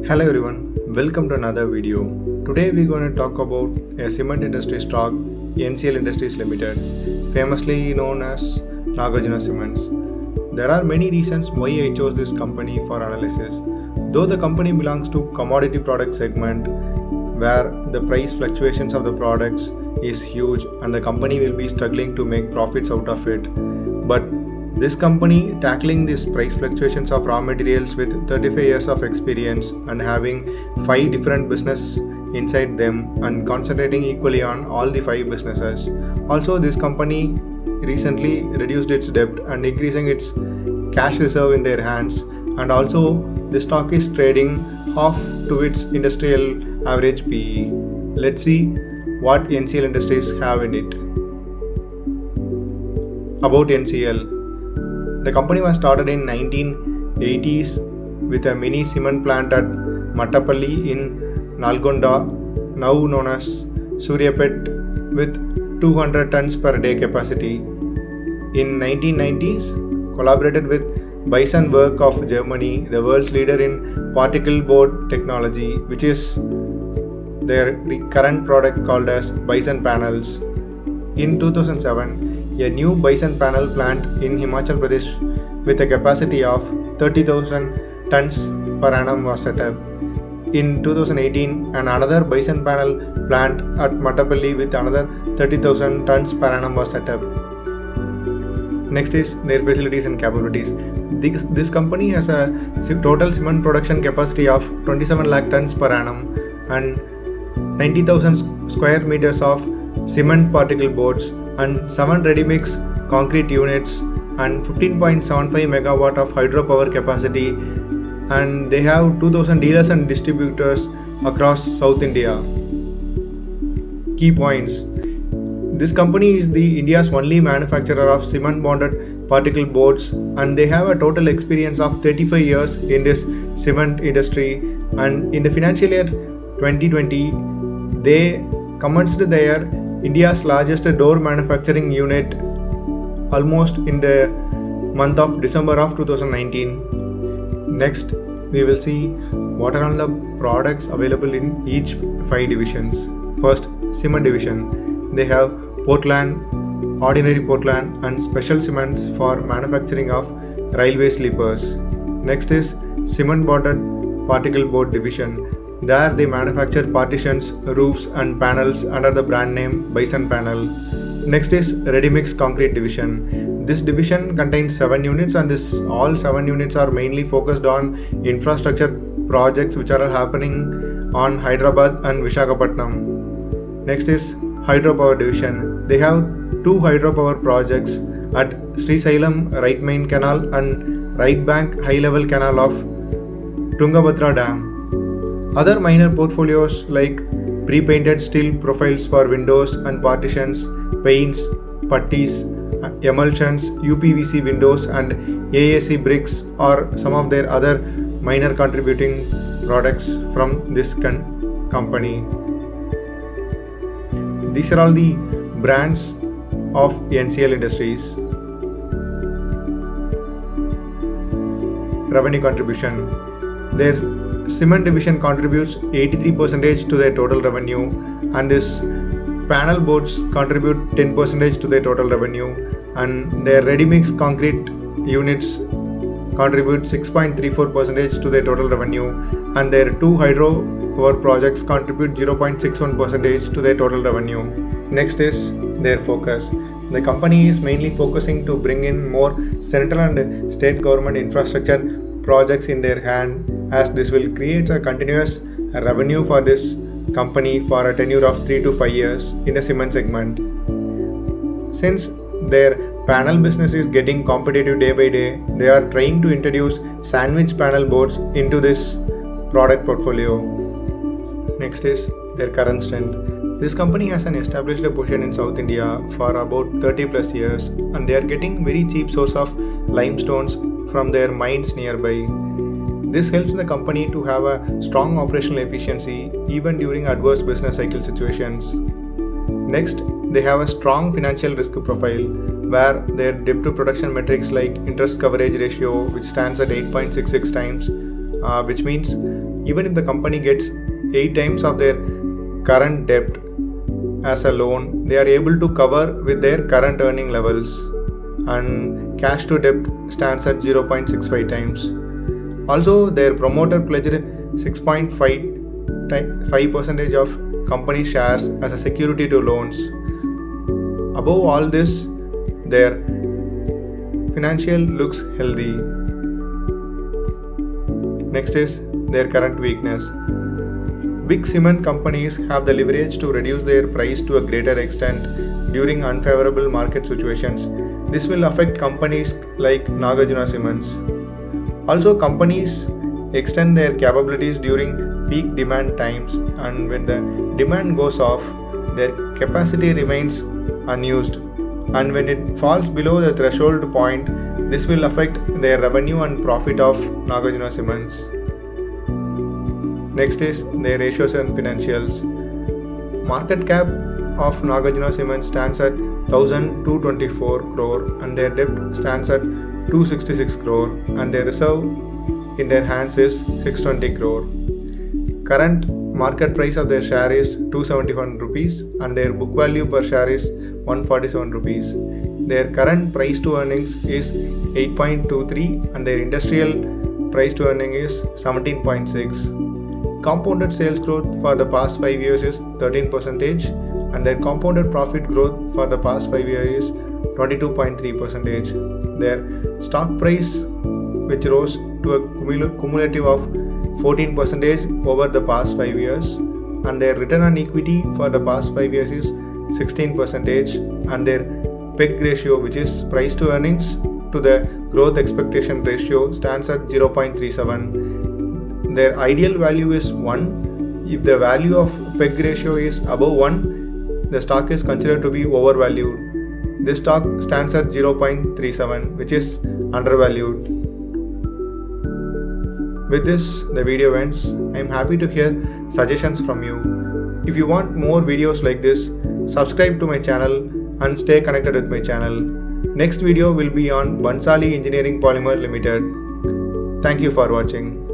Hello everyone, welcome to another video. Today we're going to talk about a cement industry stock, NCL Industries Limited, famously known as Nagarjuna Cements. There are many reasons why I chose this company for analysis. Though the company belongs to commodity product segment where the price fluctuations of the products is huge and the company will be struggling to make profits out of it. But this company tackling these price fluctuations of raw materials with 35 years of experience and having 5 different business inside them and concentrating equally on all the 5 businesses. Also, this company recently reduced its debt and increasing its cash reserve in their hands, and also the stock is trading half to its industrial average PE. Let's see what NCL Industries have in it. About NCL, the company was started in 1980s with a mini cement plant at Mattapalli in Nalgonda, now known as Suryapet, with 200 tons per day capacity. In 1990s, collaborated with Bison Work of Germany, the world's leader in particle board technology, which is their current product called as Bison Panels. In 2007, a new Bison panel plant in Himachal Pradesh with a capacity of 30,000 tons per annum was set up. In 2018, another Bison panel plant at Mattapalli with another 30,000 tons per annum was set up. Next is their facilities and capabilities. This company has a total cement production capacity of 27 lakh tons per annum and 90,000 square meters of cement particle boards and 7 ready-mix concrete units and 15.75 megawatt of hydropower capacity, and they have 2000 dealers and distributors across South India. Key points: this company is the India's only manufacturer of cement bonded particle boards, and they have a total experience of 35 years in this cement industry, and in the financial year 2020 they commenced their India's largest door manufacturing unit almost in the month of December of 2019. Next, we will see what are all the products available in each 5 divisions. First, cement division. They have Portland, ordinary Portland and special cements for manufacturing of railway sleepers. Next is cement bonded particle board division. There they manufacture partitions, roofs and panels under the brand name Bison Panel. Next is Ready Mix Concrete Division. This division contains 7 units, and all 7 units are mainly focused on infrastructure projects which are happening on Hyderabad and Visakhapatnam. Next is Hydropower Division. They have 2 hydropower projects at Srisailam Right Main Canal and Right Bank High Level Canal of Tungabhadra Dam. Other minor portfolios like pre-painted steel profiles for windows and partitions, paints, putties, emulsions, UPVC windows and AAC bricks are some of their other minor contributing products from this company. These are all the brands of NCL Industries. Revenue contribution. Their cement division contributes 83% to their total revenue, and this panel boards contribute 10% to their total revenue, and their ready mix concrete units contribute 6.34% to their total revenue, and their 2 hydro power projects contribute 0.61% to their total revenue. Next is their focus. The company is mainly focusing to bring in more central and state government infrastructure projects in their hand, as this will create a continuous revenue for this company for a tenure of 3 to 5 years in the cement segment. Since their panel business is getting competitive day by day, they are trying to introduce sandwich panel boards into this product portfolio. Next is their current strength. This company has an established position in South India for about 30 plus years, and they are getting very cheap source of limestones from their mines nearby. This helps the company to have a strong operational efficiency even during adverse business cycle situations. Next, they have a strong financial risk profile where their debt to production metrics like interest coverage ratio, which stands at 8.66 times, which means even if the company gets 8 times of their current debt as a loan, they are able to cover with their current earning levels, and cash to debt stands at 0.65 times. Also, their promoter pledged 6.5% of company shares as a security to loans. Above all this, their financial looks healthy. Next is their current weakness. Big cement companies have the leverage to reduce their price to a greater extent during unfavorable market situations. This will affect companies like Nagarjuna Cements. Also, companies extend their capabilities during peak demand times, and when the demand goes off, their capacity remains unused, and when it falls below the threshold point, this will affect their revenue and profit of Nagarjuna Cements. Next is their ratios and financials. Market cap of Nagarjuna Cements stands at 1224 crore, and their debt stands at 266 crore, and their reserve in their hands is 620 crore. Current market price of their share is 271 rupees, and their book value per share is 147 rupees. Their current price to earnings is 8.23, and their industrial price to earning is 17.6. Compounded sales growth for the past 5 years is 13%, and their compounded profit growth for the past 5 years is 22.3%. Their stock price, which rose to a cumulative of 14% over the past 5 years, and their return on equity for the past 5 years is 16%, and their PEG ratio, which is price to earnings to the growth expectation ratio, stands at 0.37. Their ideal value is 1. If the value of PEG ratio is above 1, the stock is considered to be overvalued. This stock stands at 0.37, which is undervalued. With this, the video ends. I am happy to hear suggestions from you. If you want more videos like this, subscribe to my channel and stay connected with my channel. Next video will be on Bansali Engineering Polymer Limited. Thank you for watching.